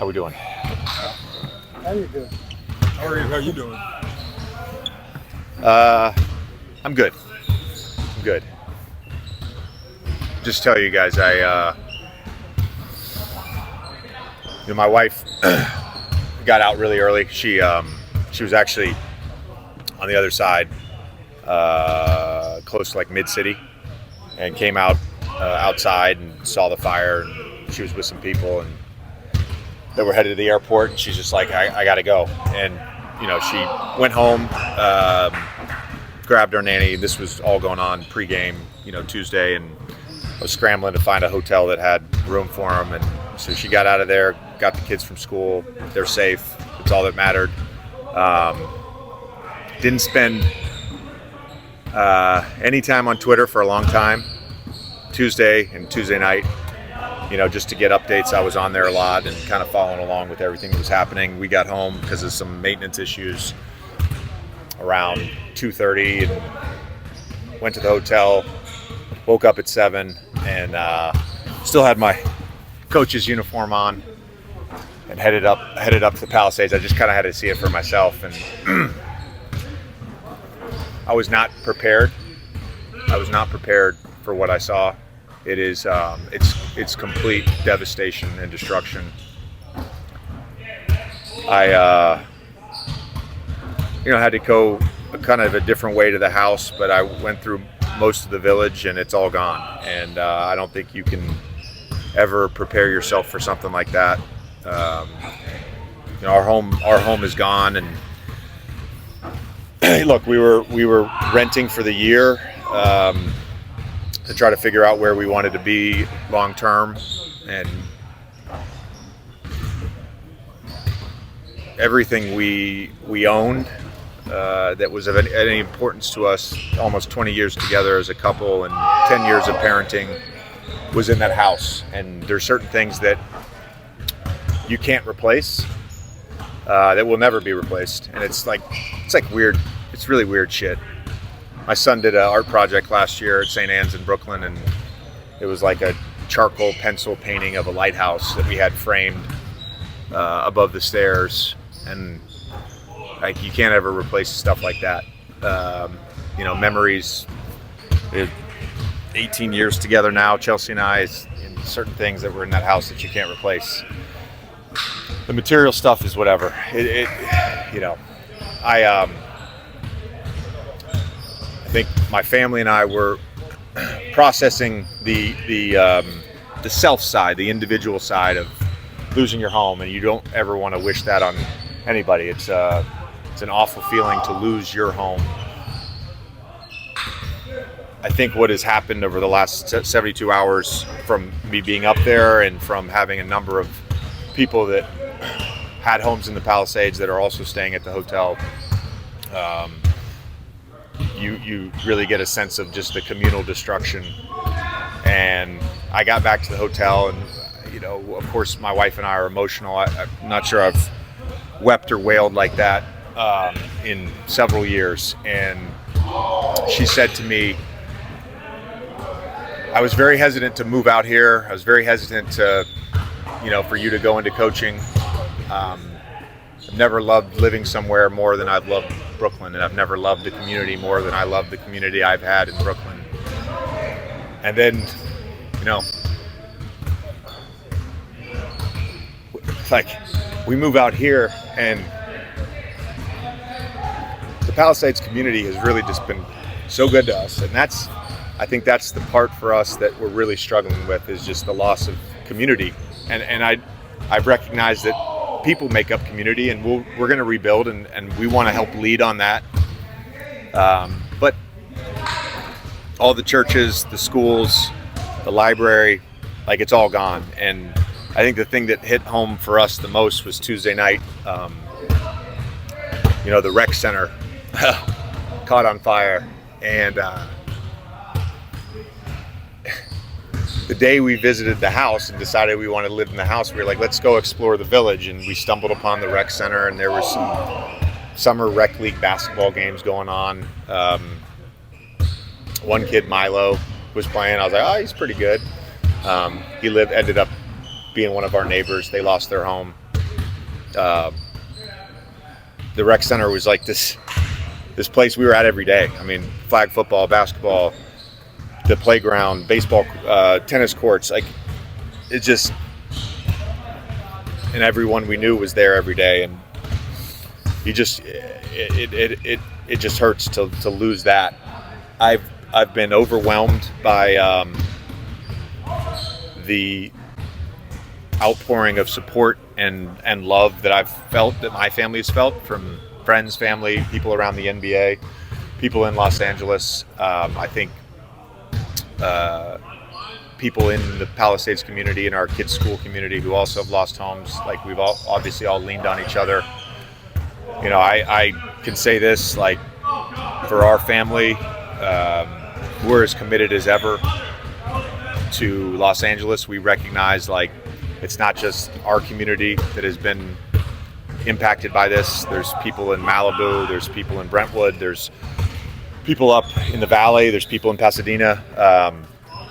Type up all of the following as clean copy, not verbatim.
How we doing? How you doing? How you doing? I'm good. I'm good. Just tell you guys, my wife got out really early. She was actually on the other side, close to like mid-city, and came out outside and saw the fire. And she was with some people, and they were headed to the airport. And she's just like, I got to go. And she went home, grabbed our nanny. This was all going on pregame, Tuesday, and I was scrambling to find a hotel that had room for them. And so she got out of there, got the kids from school. They're safe. It's all that mattered. Didn't spend any time on Twitter for a long time. Tuesday and Tuesday night, just to get updates. I was on there a lot and kind of following along with everything that was happening. We got home because of some maintenance issues around 2:30 and went to the hotel, woke up at 7 and still had my coach's uniform on and headed up to the Palisades. I just kind of had to see it for myself, and I was not prepared. I was not prepared for what I saw. It is it's complete devastation and destruction. I had to go kind of a different way to the house, but I went through most of the village and it's all gone. And I don't think you can ever prepare yourself for something like that. Our home is gone, and look, we were renting for the year to try to figure out where we wanted to be long term, and everything we owned that was of any importance to us, almost 20 years together as a couple and 10 years of parenting, was in that house. And there's certain things that you can't replace, that will never be replaced. And it's like weird. It's really weird shit. My son did an art project last year at St. Anne's in Brooklyn, and it was like a charcoal pencil painting of a lighthouse that we had framed above the stairs. And like, you can't ever replace stuff like that. Memories. 18 years together now, Chelsea and I, and certain things that were in that house that you can't replace. The material stuff is whatever. I think my family and I were processing the self side, the individual side of losing your home, and you don't ever want to wish that on anybody. It's an awful feeling to lose your home. I think what has happened over the last 72 hours, from me being up there and from having a number of people that had homes in the Palisades that are also staying at the hotel, you really get a sense of just the communal destruction. And I got back to the hotel, and of course my wife and I are emotional. I'm not sure I've wept or wailed like that in several years. And she said to me, I was very hesitant to move out here. I was very hesitant to, for you to go into coaching. I've never loved living somewhere more than I've loved Brooklyn, and I've never loved the community more than I love the community I've had in Brooklyn. And then, like, we move out here, and the Palisades community has really just been so good to us. And I think that's the part for us that we're really struggling with, is just the loss of community. And I've recognized that people make up community, and we're going to rebuild, and we want to help lead on that. But all the churches, the schools, the library, like, it's all gone. And I think the thing that hit home for us the most was Tuesday night. The rec center caught on fire, and the day we visited the house and decided we wanted to live in the house, we were like, let's go explore the village. And we stumbled upon the rec center, and there was some summer rec league basketball games going on. One kid, Milo, was playing. I was like, oh, he's pretty good. He ended up being one of our neighbors. They lost their home. the rec center was like this place we were at every day. I mean, flag football, basketball, the playground, baseball, tennis courts, like it just, and everyone we knew was there every day, and you just it just hurts to lose that. I've been overwhelmed by the outpouring of support and love that I've felt, that my family has felt, from friends, family, people around the NBA, people in Los Angeles. I think people in the Palisades community, in our kids' school community, who also have lost homes. Like, we've all obviously all leaned on each other. You know, I can say this, like, for our family, we're as committed as ever to Los Angeles. We recognize, like, it's not just our community that has been impacted by this. There's people in Malibu, there's people in Brentwood, there's people up in the valley, there's people in Pasadena.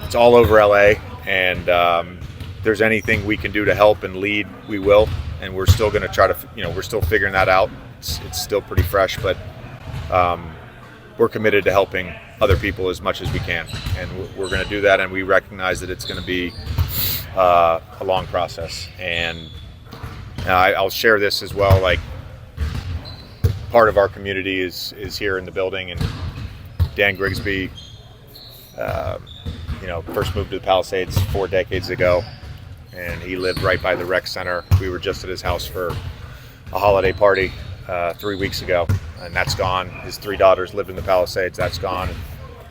It's all over LA, and there's anything we can do to help and lead, we will. And we're still going to try to, we're still figuring that out. It's still pretty fresh, but we're committed to helping other people as much as we can, and we're going to do that. And we recognize that it's going to be a long process. And I'll share this as well. Like, part of our community is here in the building, and Dan Grigsby, first moved to the Palisades 4 decades ago, and he lived right by the rec center. We were just at his house for a holiday party 3 weeks ago, and that's gone. His 3 daughters lived in the Palisades. That's gone.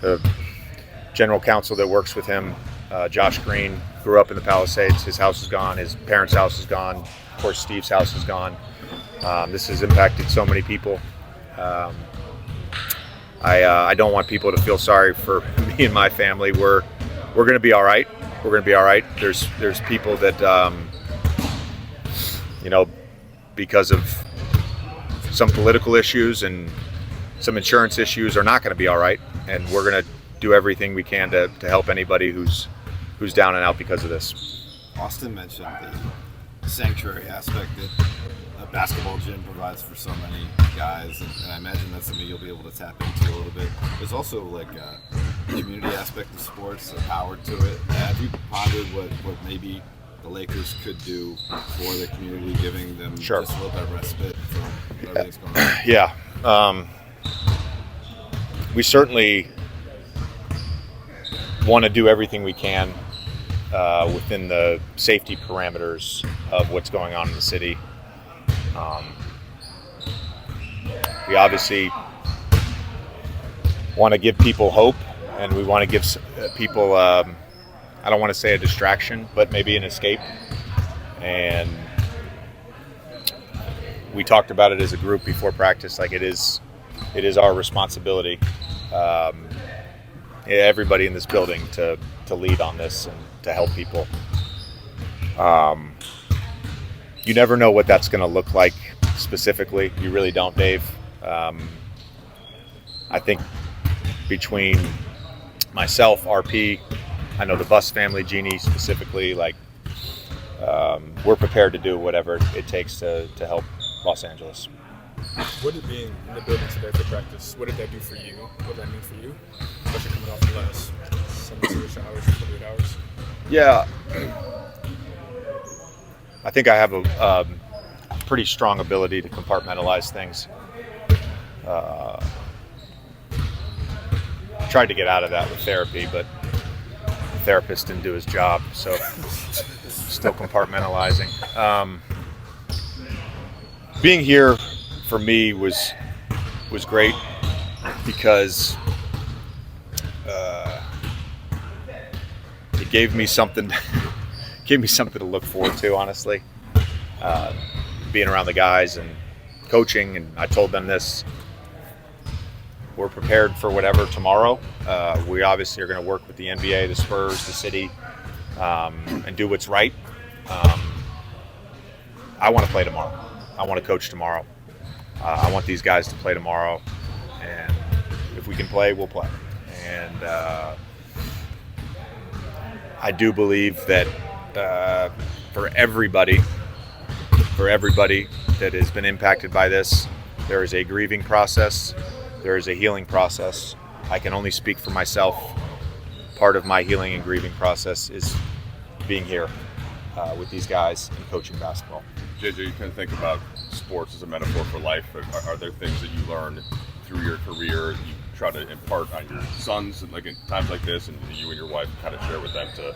The general counsel that works with him, Josh Green, grew up in the Palisades. His house is gone. His parents' house is gone. Of course, Steve's house is gone. This has impacted so many people. I don't want people to feel sorry for me and my family. We're going to be all right. We're going to be all right. There's people that because of some political issues and some insurance issues, are not going to be all right. And we're going to do everything we can to help anybody who's down and out because of this. Austin mentioned the sanctuary aspect that a basketball gym provides for so many guys, and I imagine that's something you'll be able to tap into a little bit. There's also like a community aspect of sports, a power to it. Have you pondered what maybe the Lakers could do for the community, giving them Sure. just a little bit of respite from everything's going on? Yeah. We certainly want to do everything we can within the safety parameters of what's going on in the city. We obviously want to give people hope, and we want to give people, I don't want to say a distraction, but maybe an escape. And we talked about it as a group before practice. Like, it is our responsibility, everybody in this building, to lead on this and to help people. You never know what that's going to look like specifically. You really don't, Dave. I think between myself, RP, I know the Bus family, Jeannie specifically, like, we're prepared to do whatever it takes to help Los Angeles. What did being in the building today for practice, what did that do for you? What did that mean for you? Especially coming off the last 72 hours, 48 hours? Yeah. I think I have a pretty strong ability to compartmentalize things. Tried to get out of that with therapy, but the therapist didn't do his job, so still compartmentalizing. Being here for me was great because it gave me something to look forward to, honestly. Being around the guys and coaching, and I told them this: we're prepared for whatever tomorrow. We obviously are going to work with the NBA, the Spurs, the city, and do what's right. I want to play tomorrow. I want to coach tomorrow. I want these guys to play tomorrow, and if we can play, we'll play. And I do believe that for everybody, for everybody that has been impacted by this. There is a grieving process. There is a healing process. I can only speak for myself. Part of my healing and grieving process is being here with these guys and coaching basketball. JJ, you kind of think about sports as a metaphor for life. Are there things that you learned through your career you try to impart on your sons, like in times like this, and you and your wife kind of share with them to,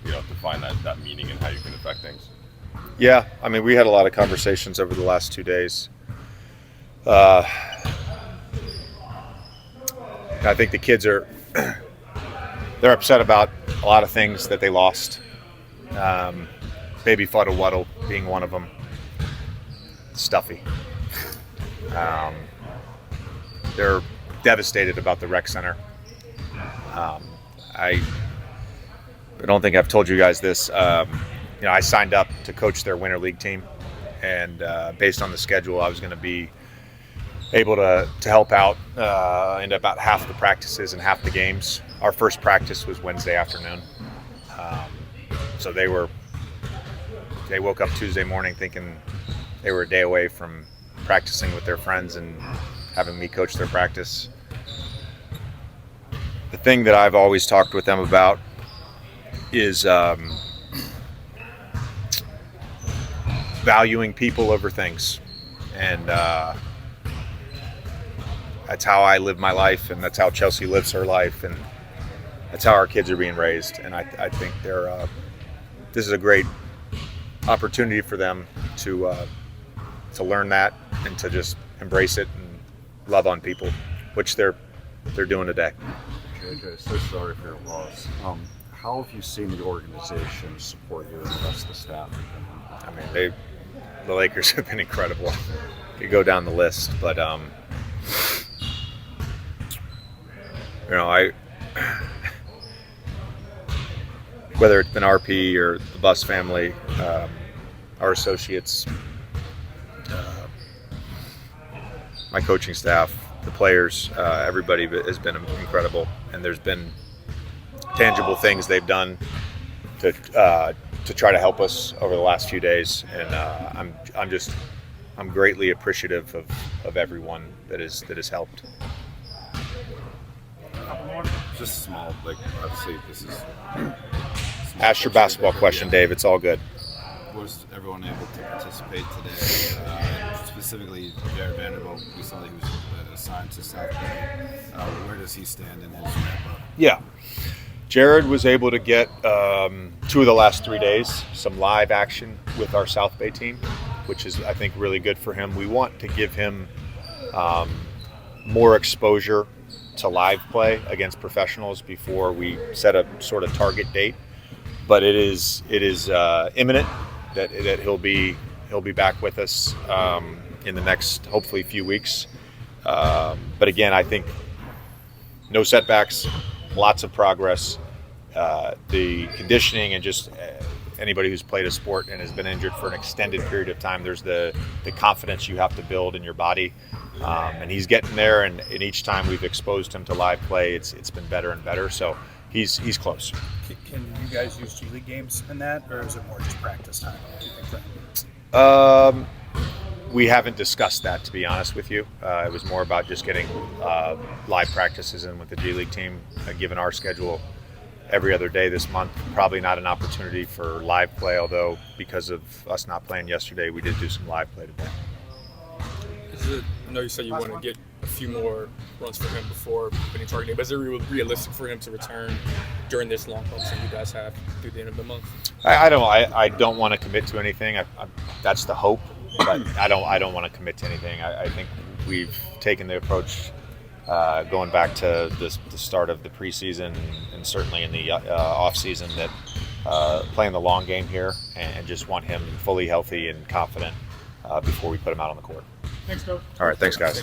to find that meaning and how you can affect things? Yeah, I mean, we had a lot of conversations over the last 2 days. I think the kids they're upset about a lot of things that they lost. Baby Fuddle Wuddle being one of them. Stuffy. They're devastated about the rec center. I don't think I've told you guys this. I signed up to coach their winter league team, and based on the schedule, I was going to be able to help out in about half the practices and half the games. Our first practice was Wednesday afternoon, so they woke up Tuesday morning thinking they were a day away from practicing with their friends and having me coach their practice. The thing that I've always talked with them about is valuing people over things, and that's how I live my life, and that's how Chelsea lives her life, and that's how our kids are being raised. And I think this is a great opportunity for them to learn that and to just embrace it and love on people, which they're doing today. JJ, so sorry for your loss. How have you seen the organization support you and the rest of the staff? I mean, the Lakers have been incredible. You go down the list, but whether it's been RP or the Bus family, our associates, my coaching staff, the players, everybody has been incredible, and there's been tangible things they've done to try to help us over the last few days, and I'm greatly appreciative of everyone that has helped. Just small, obviously this is. Ask your basketball question, Dave. It's all good. Was everyone able to participate today? Specifically, Jared Vanderbilt, we saw that he was assigned to South Bay. Where does he stand in his ramp-up? Yeah. Jared was able to get 2 of the last 3 days, some live action with our South Bay team, which is, I think, really good for him. We want to give him more exposure to live play against professionals before we set a sort of target date. But it is imminent that he'll be back with us in the next, hopefully, few weeks. But again, I think no setbacks, lots of progress. The conditioning and just anybody who's played a sport and has been injured for an extended period of time, there's the confidence you have to build in your body. And he's getting there, and each time we've exposed him to live play, it's been better and better. So he's close. Can you guys use G League games in that, or is it more just practice time? Do you think We haven't discussed that, to be honest with you. It was more about just getting live practices in with the G League team. Given our schedule every other day this month, probably not an opportunity for live play, although because of us not playing yesterday, we did do some live play today. I know you said you want to get a few more runs for him before winning target day, but is it realistic for him to return during this long homestand you guys have through the end of the month? I don't want to commit to anything. That's the hope, but I don't want to commit to anything. I think we've taken the approach going back to the start of the preseason and certainly in the off season that playing the long game here and just want him fully healthy and confident before we put him out on the court. Thanks, Coach. All right, thanks, guys.